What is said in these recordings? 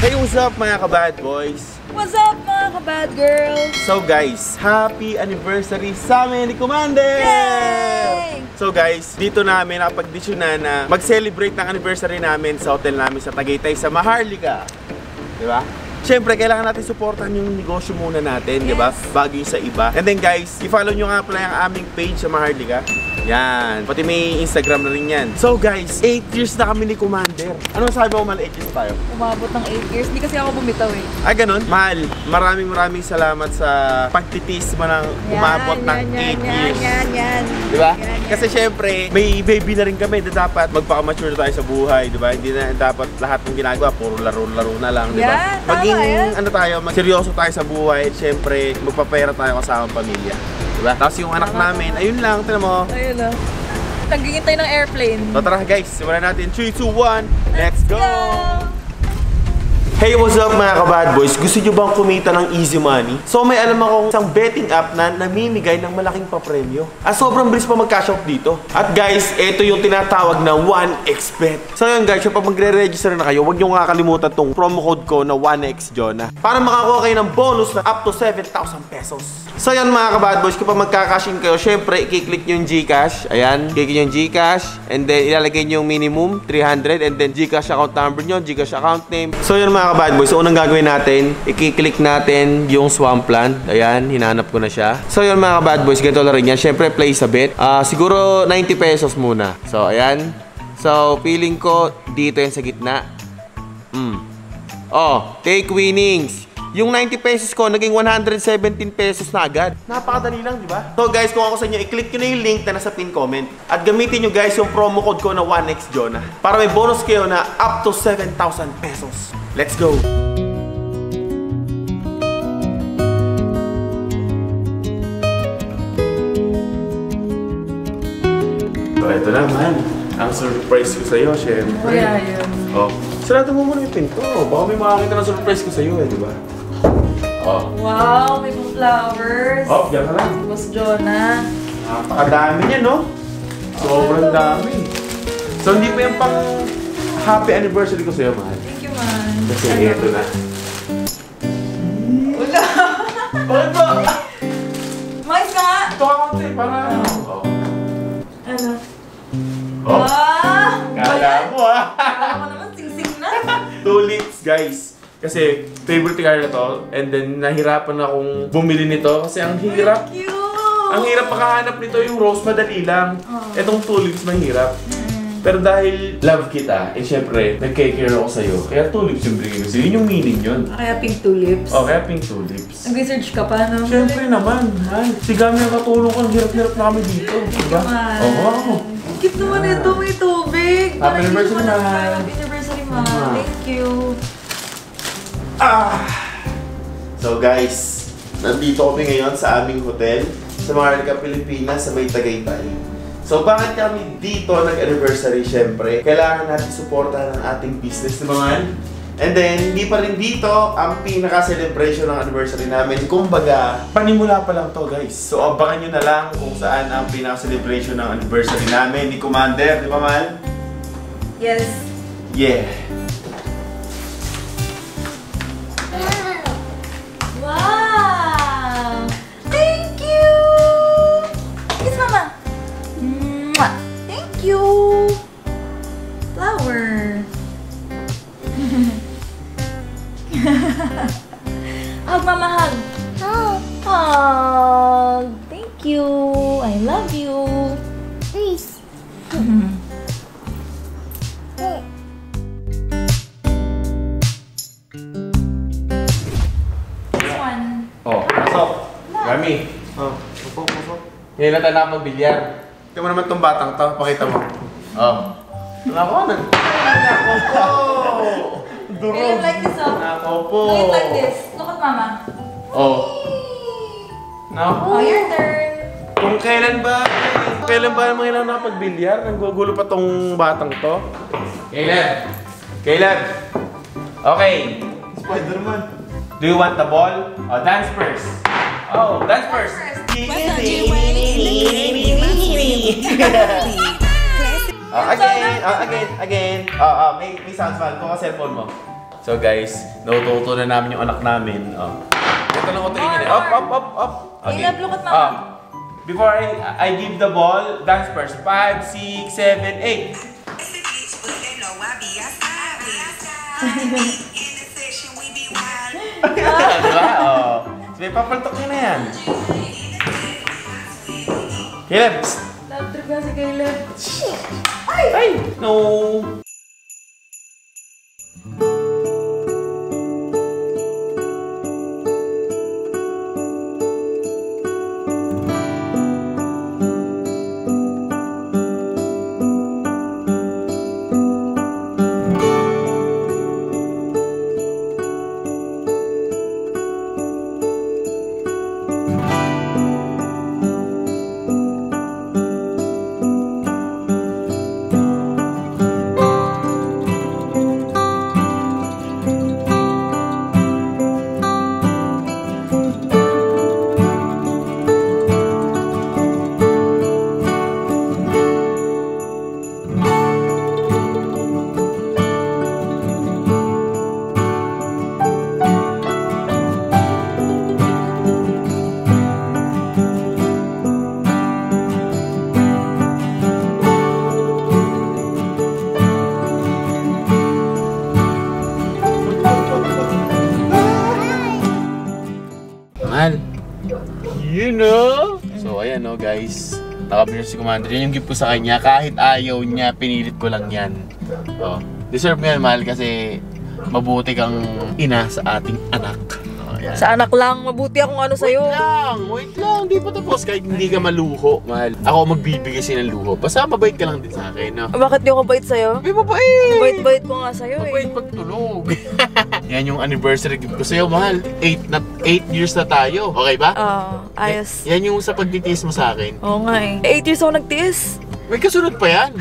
Hey, what's up mga ka-bad boys? What's up mga ka-bad girls? So guys, happy anniversary sa amin ni Commander! Yay! So guys, dito namin nakapag-desisyonan na mag-celebrate ng anniversary namin sa hotel namin sa Tagaytay sa Maharlika. Diba? Siyempre, kailangan natin supportan yung negosyo muna natin, yes. Diba? Bago yung sa iba. And then guys, i-follow nyo nga pala yung aming page sa Maharlika. Yan. Pati may Instagram na rin yan. So guys, 8 years na kami ni Commander. Ano sabi mo, Mal? 8 years tayo? Umabot ng 8 years. Hindi kasi ako bumitaw eh. Ay, ganun? Mahal, maraming salamat sa pagtitis mo ng umabot ng 8 years. Yan. Diba? Kasi syempre, may baby na rin kami. Dapat magpaka-mature tayo sa buhay. Diba? Hindi na dapat lahat ng ginagawa, puro laro-laro na lang. Diba? Yeah, maging, ano tayo, seryoso tayo sa buhay. Syempre, magpapera tayo kasama pamilya. Diba? Tapos yung anak namin, ayun lang, tinan mo. Ayun lang. Naghihintay ng airplane. So tara guys, simulan natin. 3, 2, 1, let's go! Hey, what's up mga ka-bad boys? Gusto nyo bang kumita ng easy money? So may alam akong isang betting app na namimigay ng malaking papremyo. At sobrang bilis pa mag-cash out dito. At guys, ito yung tinatawag na 1xBet. So yun guys, kapag magre-register na kayo, huwag nyo nga kalimutan tong promo code ko na 1xJona para makakuha kayo ng bonus na up to 7,000 pesos. So yan mga ka-bad boys, kapag magka-cash in kayo, syempre i-click nyo yung Gcash. Ayan, click nyo yung Gcash. And then ilalagay nyo yung minimum, 300. And then Gcash account number nyo, Gcash account name. So yun mga ka-bad boys, so unang gagawin natin, i-click natin yung Swampland. Ayan, hinanap ko na siya. So yun mga ka-bad boys, ganito na rin yan. Syempre place a bet. Siguro 90 pesos muna. So ayan. So feeling ko dito yan sa gitna. Oh, take winnings. Yung 90 pesos ko, naging 117 pesos na agad. Napakadali lang, di ba? So guys, kung ako sa inyo, i-click nyo na yung link na nasa pin comment. At gamitin nyo guys yung promo code ko na 1xJona para may bonus kayo na up to 7,000 pesos. Let's go! So ito na man, ang surprise ko sa'yo, syempre. Oh yeah, yun. Oh, sarado mo muna yung pinto. Baka may makakita ng surprise ko sa'yo eh, di ba? Oh. Wow, may mga flowers. Oh, yan ka lang. Boss Jonah. Napakadami niya, no? Sobrang dami. So, hindi pa yung pang happy anniversary ko sa'yo, mahal. Thank you, man. Kasi ito na. Wala. Bakit ba? Mais nga! Ito ka konti, para oh. Ano? Oh. Ah! Kala mo, ah. Kala mo naman, sing-sing na. Tulips, guys. Kasi favorite car na to. And then, nahirapan akong bumili nito. Kasi ang hirap. Cute! Ang hirap makahanap nito yung rose, madali lang. Etong tulips, mahirap. Pero dahil love kita, eh syempre, nag-care ako sa'yo. Kaya tulips yung bigay ko sa'yo. Yun yung meaning yun. Kaya pink tulips. Oh, kaya pink tulips. Nag-research ka pa, no? Syempre naman, man. Si Gami ang katulong ko. Hirap-hirap na kami dito. Diba? Oo. Oh. Cute naman ito, may tubig. Happy anniversary, man. Happy anniversary, man. Thank you. So guys, nandito kami ngayon sa aming hotel sa Maharlika, Pilipinas, sa may Tagaytay. So bakit kami dito nag-anniversary? Syempre, kailangan natin suportahan ang ating business naman. And then, hindi pa rin dito ang pinaka-celebration ng anniversary namin. Kumbaga, panimula pa lang to guys. So abangan nyo na lang kung saan ang pinaka-celebration ng anniversary namin ni Commander. Di ba, Mal? Yes. Yeah. Wow! Thank you! Kiss Mama! Mwah! Thank you! Flower! Hug, Mama, hug! Hug! Thank you! I love you! Please! Oh, pasok. Gami. Oh, pasok. Ngayon na tayo nakapag-bilyar. Ito mo naman itong batang to. Pakita mo. Oh. Nako, nako po. Durog. Can you like this up? Nako po. Can you like this? Look at Mama. Oh. Nako. Oh, your turn. Kung kailan ba naman ilang nakapag-bilyar? Nanggugulo pa tong batang to. Kailan? Okay. Spider-Man. Do you want the ball? Oh, dance first. Oh, dance first. Again. May sounds man. Kung ka cellphone mo. So guys, natututo na namin yung anak namin. Ito lang ko tingin. Up. Okay. Look at mama. Before I give the ball, dance first. 5, 6, 7, 8. Diba? So, may papaltok nyo na yan. Caleb! Love trip na si Caleb. Ay! No! You know? So ayan no guys, nakabili si Commander. Yan yung gift ko sa kanya. Kahit ayaw niya, pinilit ko lang yan. Deserve mo yan, mahal, kasi mabuti kang ina sa ating anak. Sa anak lang, mabuti akong ano sa'yo. Wait lang, di pa tapos. Kahit hindi ka maluho, mahal. Ako magbibigay sa'yo ng luho. Basta mabait ka lang din sa akin, no? Bakit di ako bait sa'yo? May mabait! Bait-bait ko nga sa'yo mabait pagtulog. Yan yung anniversary gift ko sa'yo, mahal. 8 years na tayo. Okay ba? Ayos. Yan yung sa pagtitiis mo sa akin. Oo nga eh. 8 years ako nagtiis. May kasunod pa yan.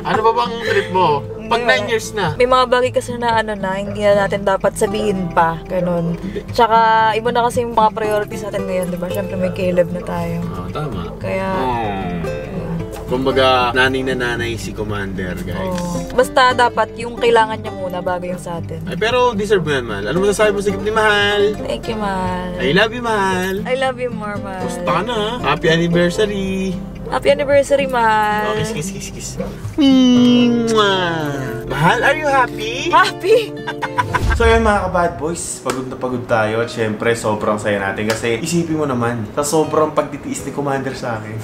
Ano ba bang trip mo? Pag 9 years na. May mga bagay kasi na hindi na natin dapat sabihin pa. Ganun. Tsaka iba na kasi yung mga priorities natin ngayon, diba? Siyempre may Caleb na tayo. Tama. Kaya... Kumbaga, nanay na nanay si Commander, guys. Basta dapat yung kailangan niya muna bago yung sa atin. Ay, pero deserve mo yan, Mahal. Ano masasabi mo sa gift ni Mahal? Thank you, Mahal. I love you, Mahal. I love you more, Mahal. Gusto ka na. Happy anniversary. Happy anniversary, Mahal. Oh, kiss. Mahal, are you happy? Happy! So yun mga ka-bad boys, pagod na pagod tayo at syempre sobrang saya natin kasi isipin mo naman, sa sobrang pagtitiis ni Commander sa akin.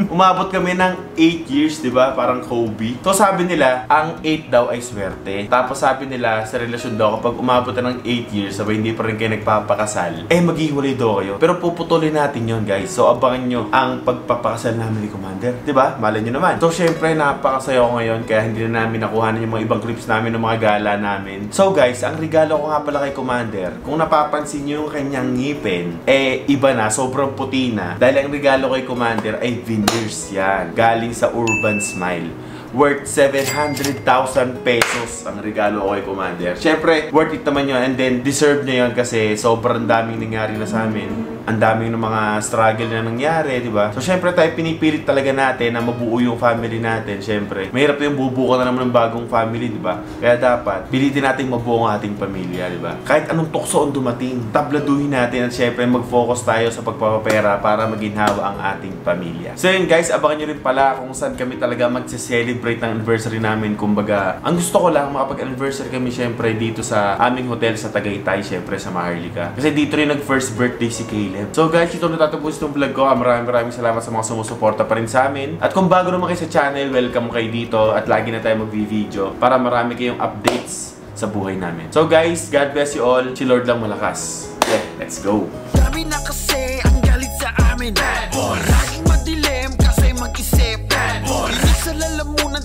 Umabot kami ng 8 years, di ba? Parang Kobe. So sabi nila, ang 8 daw ay swerte. Tapos sabi nila, sa relasyon daw, kapag umabot na ng 8 years, sabay hindi pa rin kayo nagpapakasal, maghihiwalay daw kayo. Pero puputulin natin yon guys. So abangan nyo ang pagpapakasal namin ni Commander. Di ba? Malay nyo naman. So syempre, napakasaya ko ngayon kaya hindi na namin nakuha yung mga ibang clips namin ng mga gala namin. So guys, ang regalo ko nga pala kay Commander, kung napapansin nyo yung kanyang ngipin, iba na, sobrang puti na. Dahil ang regalo kay Commander ay veneers yan. Galing sa Urban Smile. Worth 700,000 pesos ang regalo ko kay Commander. Siyempre, worth it naman yun. And then, deserve niya yun kasi sobrang daming nangyari na sa amin. Ang daming ng mga struggle na nangyari, di ba? So, siyempre tayo pinipilit talaga natin na mabuo yung family natin. Siyempre, mahirap yung bubuo ka na naman ng bagong family, di ba? Kaya dapat, pilitin natin mabuo ang ating pamilya, di ba? Kahit anong tukso ang dumating, tabladuhin natin at siyempre mag-focus tayo sa pagpapapera para maginhawa ang ating pamilya. So yun guys, abangan nyo rin pala kung saan kami talaga magse-celebrate ng anniversary namin. Kumbaga, ang gusto ko lang makapag-anniversary kami siyempre dito sa aming hotel sa Tagaytay, siyempre sa Maharlika. Kasi dito rin nag-first birthday si Caleb. So guys, ito natatapos itong vlog ko. Maraming salamat sa mga sumusuporta pa rin sa amin. At kung bago naman kayo sa channel, welcome kayo dito at lagi na tayo mag-video para marami kayong updates sa buhay namin. So guys, God bless you all. Si Lord lang malakas. Okay, let's go. Dami na kasi ang galit sa amin. Laging madilim kasi mag-isip. Hindi sa lalamunan